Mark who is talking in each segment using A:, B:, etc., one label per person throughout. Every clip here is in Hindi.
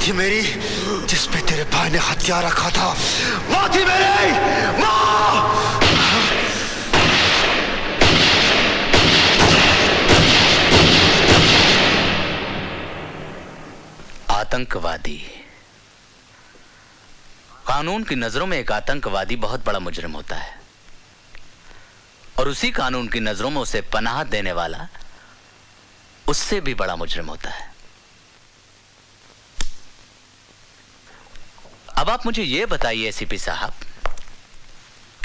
A: थी मेरी जिस पे तेरे भाई ने हथियार रखा था। माँ थी मेरी, माँ।
B: आतंकवादी। कानून की नजरों में एक आतंकवादी बहुत बड़ा मुजरिम होता है, और उसी कानून की नजरों में उसे पनाह देने वाला उससे भी बड़ा मुजरिम होता है। अब आप मुझे यह बताइए एसीपी साहब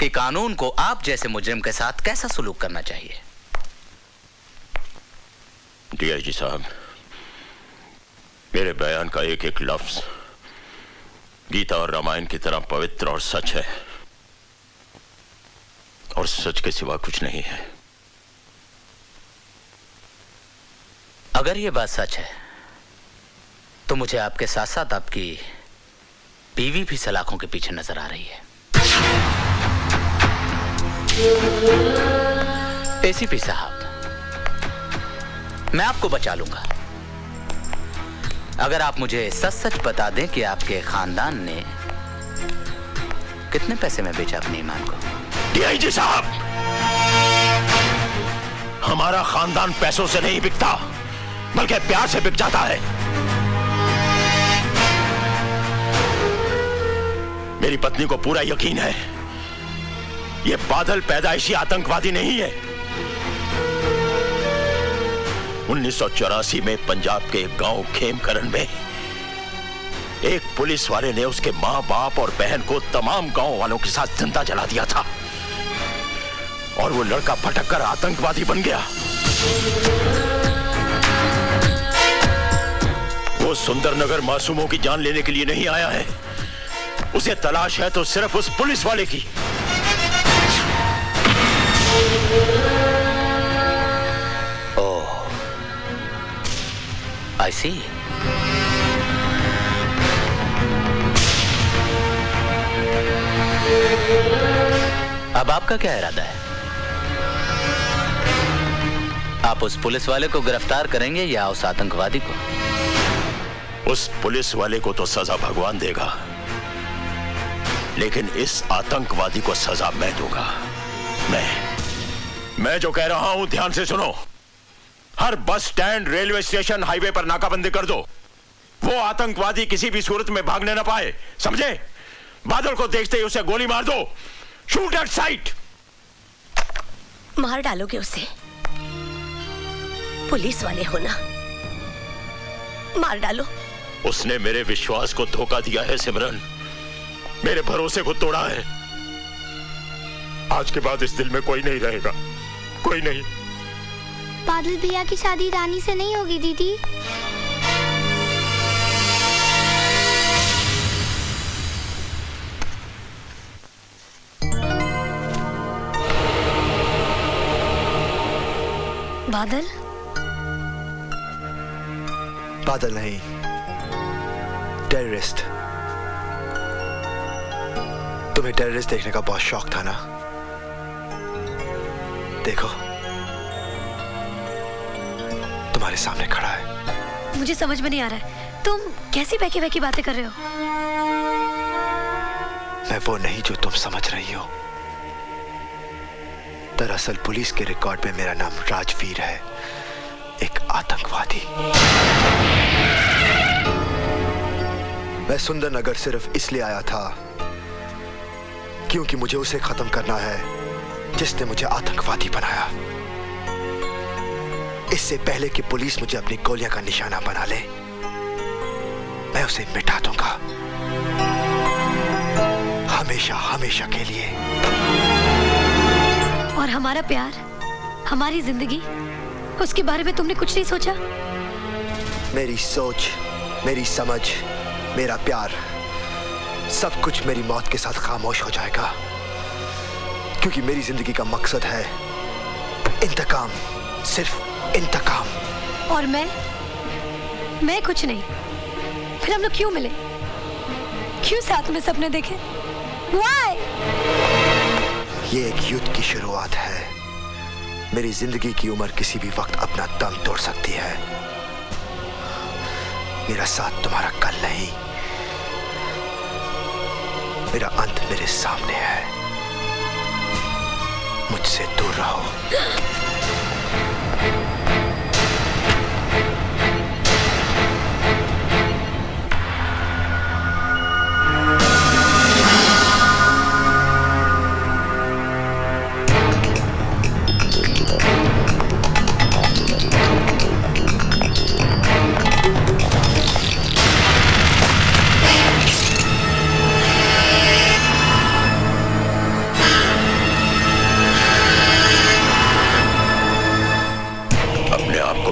B: कि कानून को आप जैसे मुजरिम के साथ कैसा सलूक करना चाहिए?
C: डीआईजी साहब, मेरे बयान का एक एक लफ्ज गीता और रामायण की तरह पवित्र और सच है, और सच के सिवा कुछ नहीं है।
B: अगर यह बात सच है तो मुझे आपके साथ साथ आपकी बीवी भी सलाखों के पीछे नजर आ रही है। एसीपी साहब, मैं आपको बचा लूंगा अगर आप मुझे सच सच बता दें कि आपके खानदान ने कितने पैसे में बेचा अपने ईमान को।
C: डीआईजी साहब, हमारा खानदान पैसों से नहीं बिकता बल्कि प्यार से बिक जाता है। मेरी पत्नी को पूरा यकीन है ये बादल पैदाइशी आतंकवादी नहीं है। 1984 में पंजाब के एक गांव खेमकरन में एक पुलिस वाले ने उसके मां बाप और बहन को तमाम गांव वालों के साथ जिंदा जला दिया था, और वो लड़का भटक कर आतंकवादी बन गया। वो सुंदरनगर मासूमों की जान लेने के लिए नहीं आया है, उसे तलाश है तो सिर्फ उस पुलिस वाले की।
B: I see. अब आपका क्या इरादा है? आप उस पुलिस वाले को गिरफ्तार करेंगे या उस आतंकवादी को?
C: उस पुलिस वाले को तो सजा भगवान देगा, लेकिन इस आतंकवादी को सजा मैं दूंगा। मैं जो कह रहा हूं ध्यान से सुनो। हर bus stand, railway station, highway पर नाकाबंदी कर दो। वो आतंकवादी किसी भी सूरत में भागने ना पाए, समझे? बादल को देखते ही उसे गोली मार दो। Shoot at site.
D: मार डालोगे उसे? पुलिस वाले हो ना, मार डालो।
C: उसने मेरे विश्वास को धोखा दिया है सिमरन, मेरे भरोसे को तोड़ा है। आज के बाद इस दिल में कोई नहीं रहेगा, कोई नहीं।
E: बादल भैया की शादी रानी से नहीं होगी दीदी।
D: बादल?
A: बादल नहीं, टेररिस्ट। तुम्हें टेररिस्ट देखने का बहुत शौक था ना? देखो, तुम्हारे सामने खड़ा है।
D: मुझे समझ में नहीं आ रहा है, तुम कैसी बहकी बहकी बातें कर रहे हो?
A: मैं वो नहीं जो तुम समझ रही हो। दरअसल पुलिस के रिकॉर्ड में मेरा नाम राजवीर है, एक आतंकवादी। मैं सुंदरनगर सिर्फ इसलिए आया था क्योंकि मुझे उसे खत्म करना है जिसने मुझे आतंकवादी बनाया। इससे पहले कि पुलिस मुझे अपनी गोलियां का निशाना बना ले, मैं उसे मिटा दूंगा, हमेशा हमेशा के लिए।
D: और हमारा प्यार, हमारी जिंदगी, उसके बारे में तुमने कुछ नहीं सोचा?
A: मेरी सोच, मेरी समझ, मेरा प्यार, सब कुछ मेरी मौत के साथ खामोश हो जाएगा, क्योंकि मेरी जिंदगी का मकसद है इंतकाम, सिर्फ इंतकाम।
D: और मैं कुछ नहीं। फिर हम लोग क्यों मिले? क्यों साथ में सपने देखे? Why?
A: ये एक युद्ध की शुरुआत है। मेरी जिंदगी की उम्र किसी भी वक्त अपना दम तोड़ सकती है। मेरा साथ तुम्हारा कल नहीं, मेरा अंत मेरे सामने है। मुझसे दूर रहो।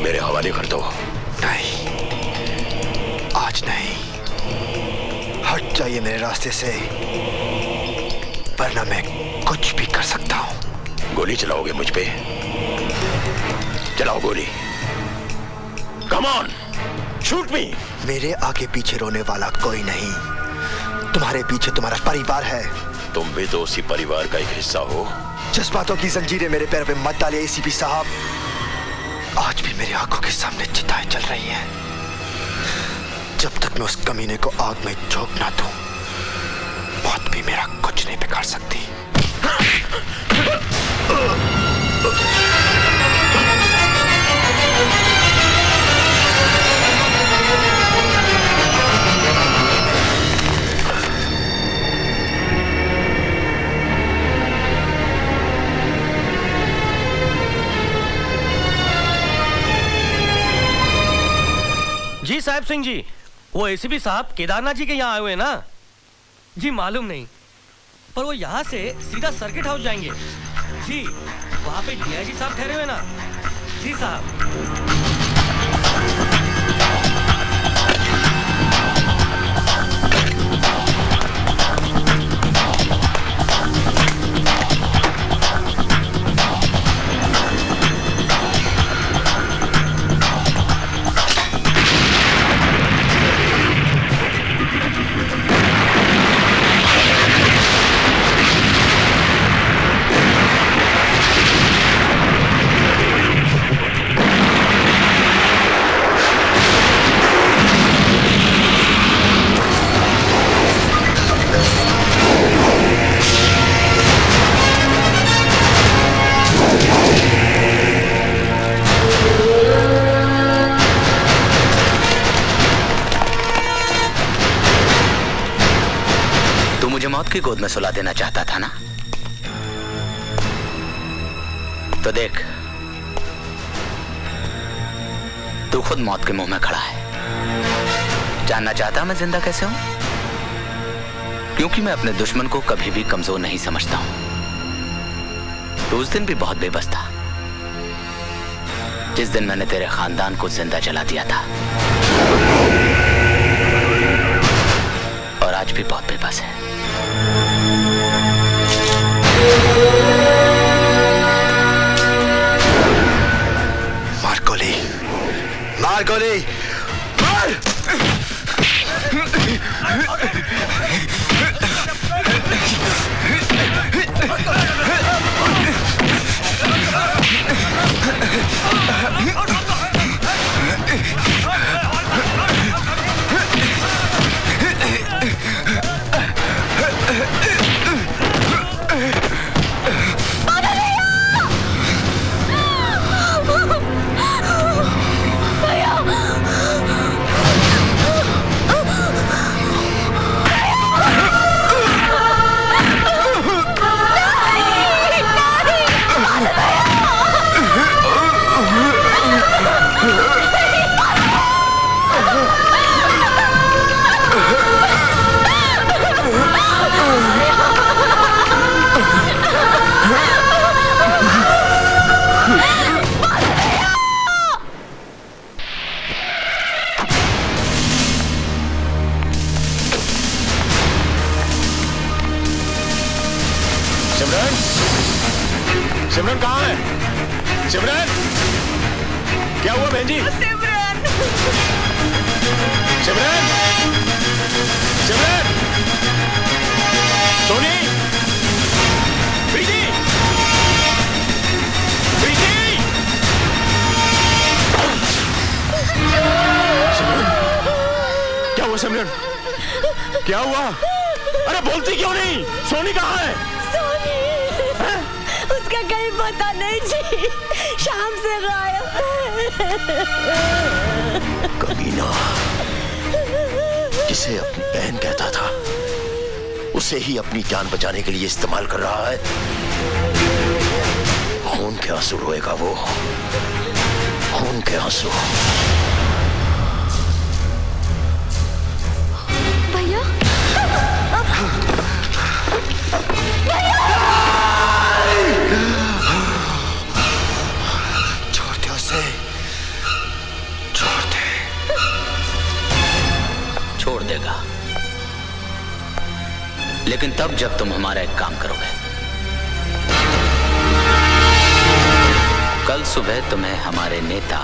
C: मेरे हवाले कर दो।
A: नहीं, आज नहीं। हट जाइए मेरे रास्ते से, वरना मैं कुछ भी कर सकता हूं।
C: गोली चलाओगे मुझ पे? चलाओ गोली। कम ऑन, शूट मी।
A: मेरे आगे पीछे रोने वाला कोई नहीं। तुम्हारे पीछे तुम्हारा परिवार है।
C: तुम भी तो उसी परिवार का एक हिस्सा हो।
A: जज्बातों की जंजीरें मेरे पैर पे मत डालिए एसीपी साहब। आज भी मेरी आंखों के सामने चिताएं चल रही हैं। जब तक मैं उस कमीने को आग में झोंक ना दूं, मौत भी मेरा कुछ नहीं बिगाड़ सकती।
F: जी साहब सिंह जी, वो एसीपी साहब केदारनाथ जी के यहाँ आए हुए हैं ना? जी मालूम नहीं, पर वो यहाँ से सीधा सर्किट हाउस जाएंगे। जी वहाँ पे डीआईजी साहब ठहरे हुए ना? जी साहब।
B: की गोद में सुला देना चाहता था ना? तो देख, तू खुद मौत के मुंह में खड़ा है। जानना चाहता मैं जिंदा कैसे हूं? क्योंकि मैं अपने दुश्मन को कभी भी कमजोर नहीं समझता हूं। तो उस दिन भी बहुत बेबस था जिस दिन मैंने तेरे खानदान को जिंदा जला दिया था, और आज भी बहुत बेबस है।
A: मार गोली, मार गोली, मार!
C: सिमरन कहाँ है? सिमरन, क्या हुआ बहन जी?
G: सिमरन,
C: सिमरन, सिमरन, सोनी, प्रीति, प्रीति, सिमरन, क्या हुआ? अरे बोलती क्यों नहीं? सोनी कहाँ है?
D: सोनी उसका कहीं पता नहीं जी, शाम से गायब है।
C: कमीना, जिसे अपनी बहन कहता था उसे ही अपनी जान बचाने के लिए इस्तेमाल कर रहा है। खून के आंसू रोएगा वो, खून के आंसू।
E: भैया
A: छोड़ दे उसे, छोड़ दे।
B: छोड़ देगा, लेकिन तब जब तुम हमारा एक काम करोगे। कल सुबह तुम्हें हमारे नेता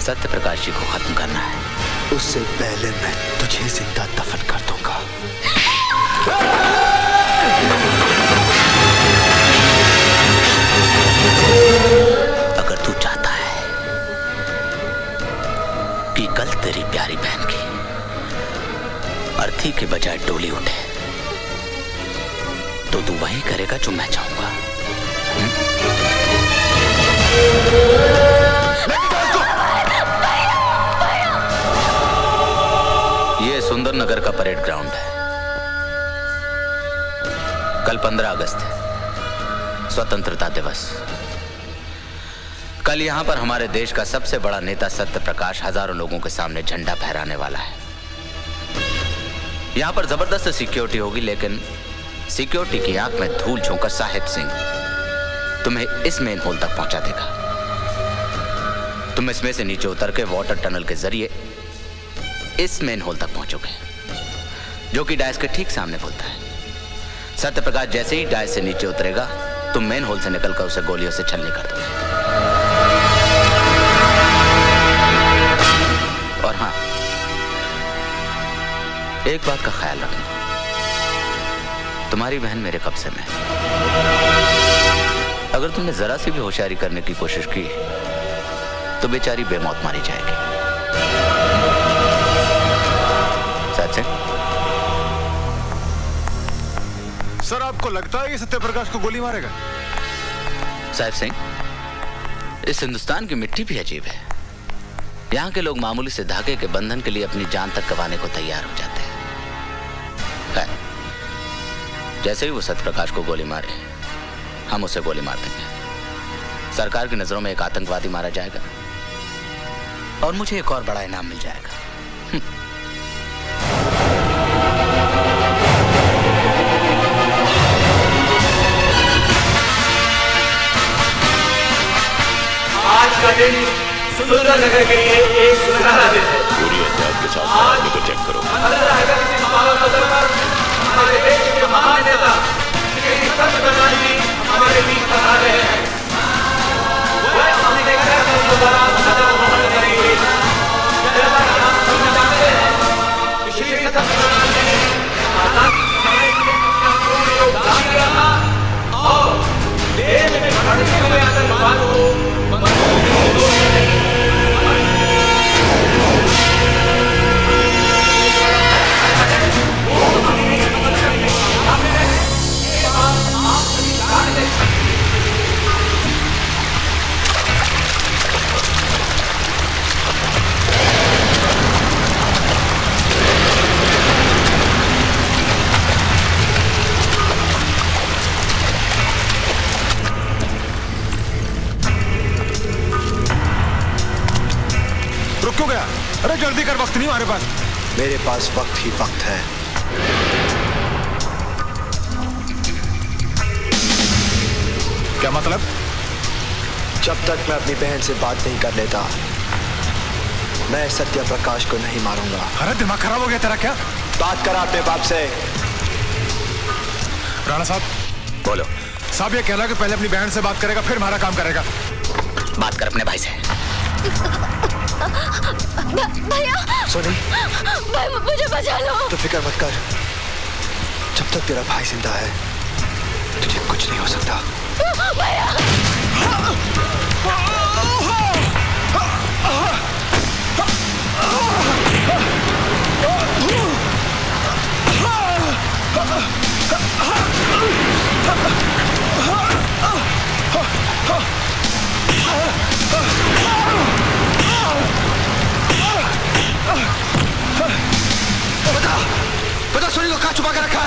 B: सत्य प्रकाश जी को खत्म करना है।
A: उससे पहले मैं तुझे जिंदा दफन कर दूंगा।
B: अगर तू चाहता है कि कल तेरी प्यारी बहन की अर्थी के बजाय डोली उठे, तो तू वही करेगा जो मैं चाहूंगा। ये सुंदर नगर का परेड ग्राउंड है। कल 15 अगस्त है, स्वतंत्रता दिवस। कल यहां पर हमारे देश का सबसे बड़ा नेता सत्य प्रकाश हजारों लोगों के सामने झंडा फहराने वाला है। यहां पर जबरदस्त सिक्योरिटी होगी, लेकिन सिक्योरिटी की आंख में धूल झोंकर साहिब सिंह तुम्हें इस मेन होल तक पहुंचा देगा। तुम इसमें से नीचे उतर के वाटर टनल के जरिए इस मेन होल तक पहुंचोगे, जो कि डायस के ठीक सामने खुलता है। सत्य प्रकाश जैसे ही डायस से नीचे उतरेगा, तुम मेन होल से निकलकर उसे गोलियों से छलनी कर दोगे। और हाँ, एक बात का ख्याल रखना, तुम्हारी बहन मेरे कब्जे में है। अगर तुमने जरा सी भी होशियारी करने की कोशिश की तो बेचारी बेमौत मारी जाएगी। सच है?
G: सर, आपको लगता है कि सत्यप्रकाश को गोली मारेगा?
B: साहिब सिंह, इस हिंदुस्तान की मिट्टी भी अजीब है। यहाँ के लोग मामूली से धागे के बंधन के लिए अपनी जान तक गंवाने को तैयार हो जाते हैं। जैसे ही वो सत्यप्रकाश को गोली मारे, हम उसे गोली मार देंगे। सरकार की नजरों में एक आतंकवादी मारा जाएगा और मुझे एक और बड़ा इनाम मिल जाएगा।
H: आज का दिन सुंदर नगर के लिए एक सुनहरा दिन है।
C: पूरी एहतियात के साथ मामले को चेक करो।
H: हमारे देश के महान नेता श्री सत्य प्रकाश जी हमारे बीच पधार रहे हैं। वह अपने कार्यक्रम के दौरान संबोधन करेंगे। जैसा कि हम सभी जानते हैं कि श्री सत्य प्रकाश जी ने आजादी के अपना पूर्ण योगदान दिया था और देश में बढ़ते हुए आतंकवाद को
G: क्यों गया? अरे जल्दी कर, वक्त नहीं हमारे पास।
A: मेरे पास वक्त ही वक्त है।
G: क्या मतलब?
A: जब तक मैं अपनी बहन से बात नहीं कर लेता, मैं सत्य प्रकाश को नहीं मारूंगा।
G: अरे दिमाग खराब हो गया तेरा क्या?
A: बात करा अपने बाप से।
G: राणा साहब,
B: बोलो।
G: साहब, ये कहना कि पहले अपनी बहन से बात करेगा फिर हमारा काम करेगा।
B: बात कर अपने भाई से।
E: भैया,
A: सोनी,
E: भाई मुझे बचा लो।
A: तो फिक्र मत कर, जब तक तेरा भाई जिंदा है तुझे कुछ नहीं हो सकता।
E: भैया,
A: बता सोनी को कहाँ छुपा के रखा है?